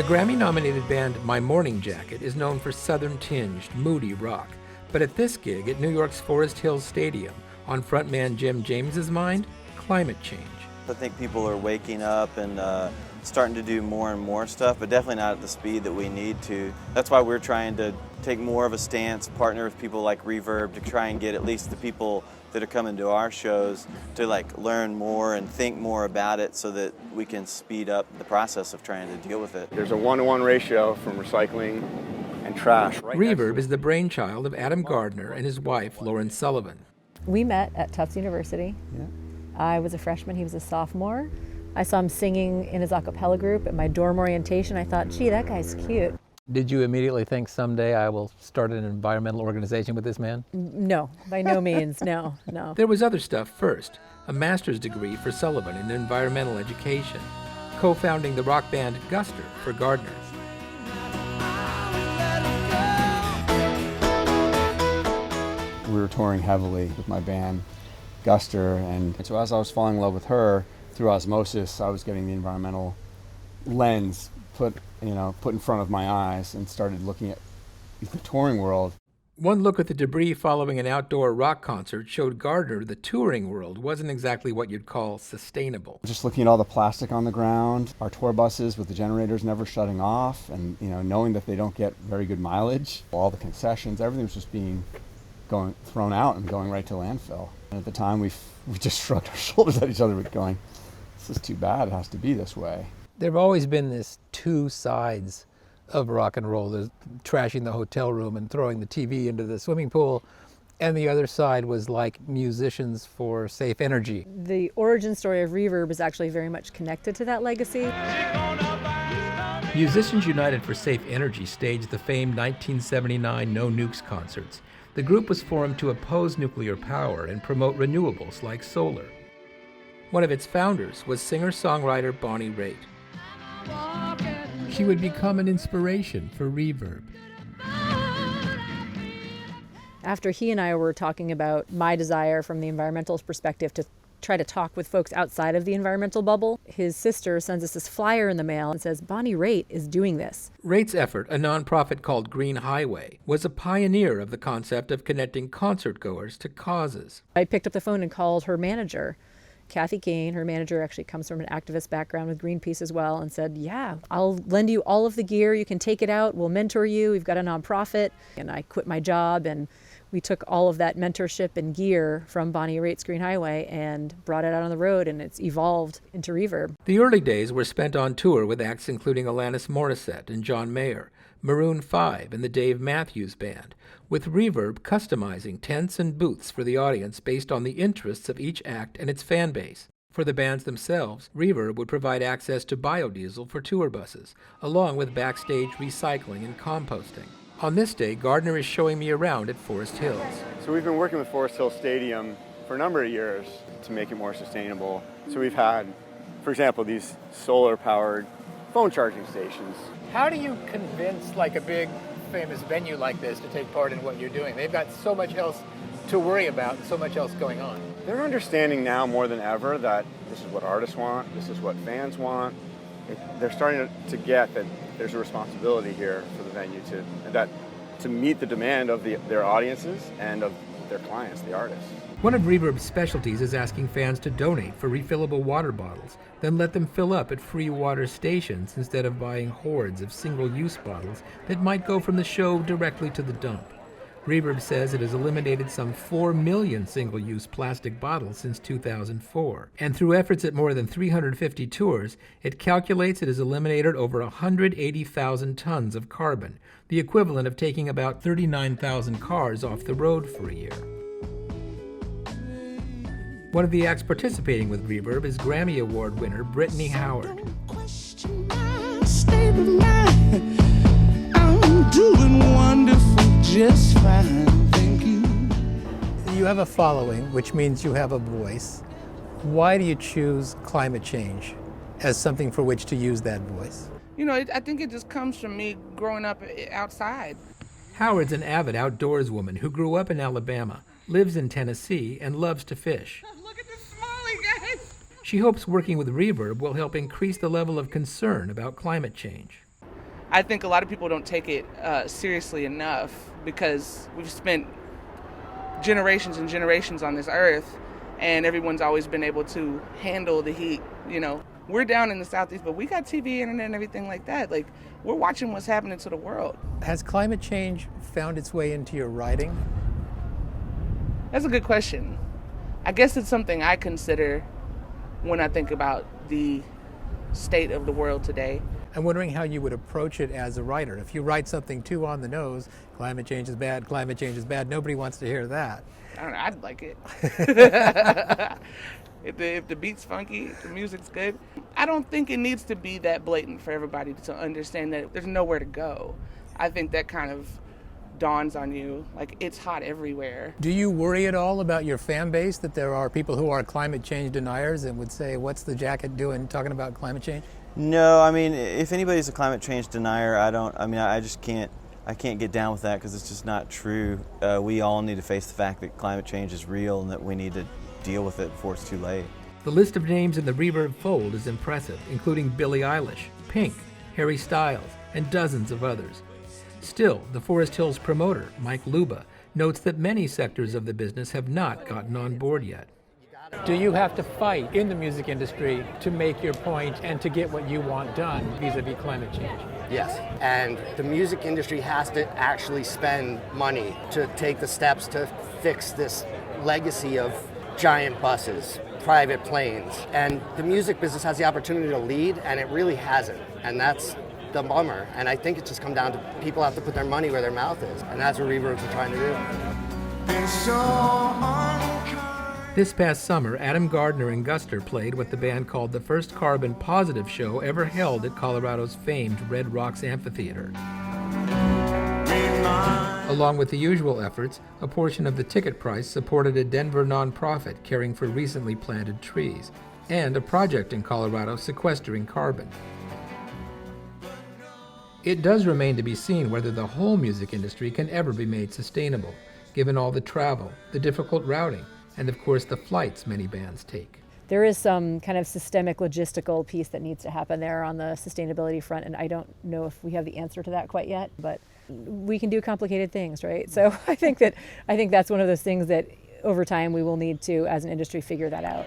Grammy-nominated band My Morning Jacket is known for southern-tinged, moody rock. But at this gig at New York's Forest Hills Stadium, on frontman Jim James's mind, climate change. I think people are waking up and starting to do more and more stuff, but definitely not at the speed that we need to. That's why we're trying to take more of a stance, partner with people like Reverb to try and get at least the people that are coming to our shows to learn more and think more about it so that we can speed up the process of trying to deal with it. There's a 1-to-1 ratio from recycling and trash. Reverb is the brainchild of Adam Gardner and his wife, Lauren Sullivan. We met at Tufts University. Yeah. I was a freshman, he was a sophomore. I saw him singing in his a cappella group at my dorm orientation. I thought, gee, that guy's cute. Did you immediately think someday I will start an environmental organization with this man? No, by no means, no. There was other stuff first, a master's degree for Sullivan in environmental education, co-founding the rock band Guster for Gardner. We were touring heavily with my band, Guster, and so as I was falling in love with her, through osmosis, I was getting the environmental lens put in front of my eyes and started looking at the touring world. One look at the debris following an outdoor rock concert showed Gardner the touring world wasn't exactly what you'd call sustainable. Just looking at all the plastic on the ground, our tour buses with the generators never shutting off, and knowing that they don't get very good mileage, all the concessions, everything was just going thrown out and going right to landfill. And at the time, we just shrugged our shoulders at each other, going, "This is too bad. It has to be this way." There have always been this two sides of rock and roll. There's trashing the hotel room and throwing the TV into the swimming pool. And the other side was like musicians for safe energy. The origin story of Reverb is actually very much connected to that legacy. Musicians United for Safe Energy staged the famed 1979 No Nukes concerts. The group was formed to oppose nuclear power and promote renewables like solar. One of its founders was singer-songwriter Bonnie Raitt. She would become an inspiration for Reverb. After he and I were talking about my desire from the environmental perspective to try to talk with folks outside of the environmental bubble, his sister sends us this flyer in the mail and says, Bonnie Raitt is doing this. Raitt's effort, a nonprofit called Green Highway, was a pioneer of the concept of connecting concertgoers to causes. I picked up the phone and called her manager, Kathy Kane. Her manager actually comes from an activist background with Greenpeace as well, and said, yeah, I'll lend you all of the gear. You can take it out. We'll mentor you. We've got a nonprofit. And I quit my job, and we took all of that mentorship and gear from Bonnie Raitt's Green Highway and brought it out on the road, and it's evolved into Reverb. The early days were spent on tour with acts including Alanis Morissette and John Mayer, Maroon 5 and the Dave Matthews Band, with Reverb customizing tents and booths for the audience based on the interests of each act and its fan base. For the bands themselves, Reverb would provide access to biodiesel for tour buses, along with backstage recycling and composting. On this day, Gardner is showing me around at Forest Hills. So we've been working with Forest Hills Stadium for a number of years to make it more sustainable. So we've had, for example, these solar-powered phone charging stations. How do you convince a big famous venue like this to take part in what you're doing? They've got so much else to worry about and so much else going on. They're understanding now more than ever that this is what artists want, this is what fans want. They're starting to get that there's a responsibility here for the venue to meet the demand of their audiences and of their clients, the artists. One of Reverb's specialties is asking fans to donate for refillable water bottles, then let them fill up at free water stations instead of buying hordes of single-use bottles that might go from the show directly to the dump. Reverb says it has eliminated some 4 million single-use plastic bottles since 2004. And through efforts at more than 350 tours, it calculates it has eliminated over 180,000 tons of carbon, the equivalent of taking about 39,000 cars off the road for a year. One of the acts participating with Reverb is Grammy Award winner Brittany Howard. I'm doing wonderful, just fine, thank you. You have a following, which means you have a voice. Why do you choose climate change as something for which to use that voice? I think it just comes from me growing up outside. Howard's an avid outdoors woman who grew up in Alabama, lives in Tennessee, and loves to fish. Look at this smiley, guys. She hopes working with Reverb will help increase the level of concern about climate change. I think a lot of people don't take it seriously enough because we've spent generations and generations on this earth, and everyone's always been able to handle the heat. You know, we're down in the Southeast, but we got TV, internet, and everything like that. Like, we're watching what's happening to the world. Has climate change found its way into your writing? That's a good question. I guess it's something I consider when I think about the state of the world today. I'm wondering how you would approach it as a writer. If you write something too on the nose, climate change is bad, nobody wants to hear that. I don't know, I'd like it. If the beat's funky, if the music's good. I don't think it needs to be that blatant for everybody to understand that there's nowhere to go. I think that kind of dawns on you, like, it's hot everywhere. Do you worry at all about your fan base, that there are people who are climate change deniers and would say, what's the jacket doing talking about climate change? No, I mean, if anybody's a climate change denier, I just can't get down with that because it's just not true. We all need to face the fact that climate change is real and that we need to deal with it before it's too late. The list of names in the Reverb fold is impressive, including Billie Eilish, Pink, Harry Styles, and dozens of others. Still, the Forest Hills promoter, Mike Luba, notes that many sectors of the business have not gotten on board yet. Do you have to fight in the music industry to make your point and to get what you want done vis-a-vis climate change? Yes, and the music industry has to actually spend money to take the steps to fix this legacy of giant buses, private planes, and the music business has the opportunity to lead, and it really hasn't, and that's the bummer. And I think it's just come down to people have to put their money where their mouth is, and that's what Reverb's are trying to do. This past summer, Adam Gardner and Guster played what the band called the first carbon positive show ever held at Colorado's famed Red Rocks Amphitheater. Along with the usual efforts, a portion of the ticket price supported a Denver nonprofit caring for recently planted trees, and a project in Colorado sequestering carbon. It does remain to be seen whether the whole music industry can ever be made sustainable, given all the travel, the difficult routing, and of course the flights many bands take. There is some kind of systemic logistical piece that needs to happen there on the sustainability front, and I don't know if we have the answer to that quite yet, but we can do complicated things, right? So I think that's one of those things that over time we will need to, as an industry, figure that out.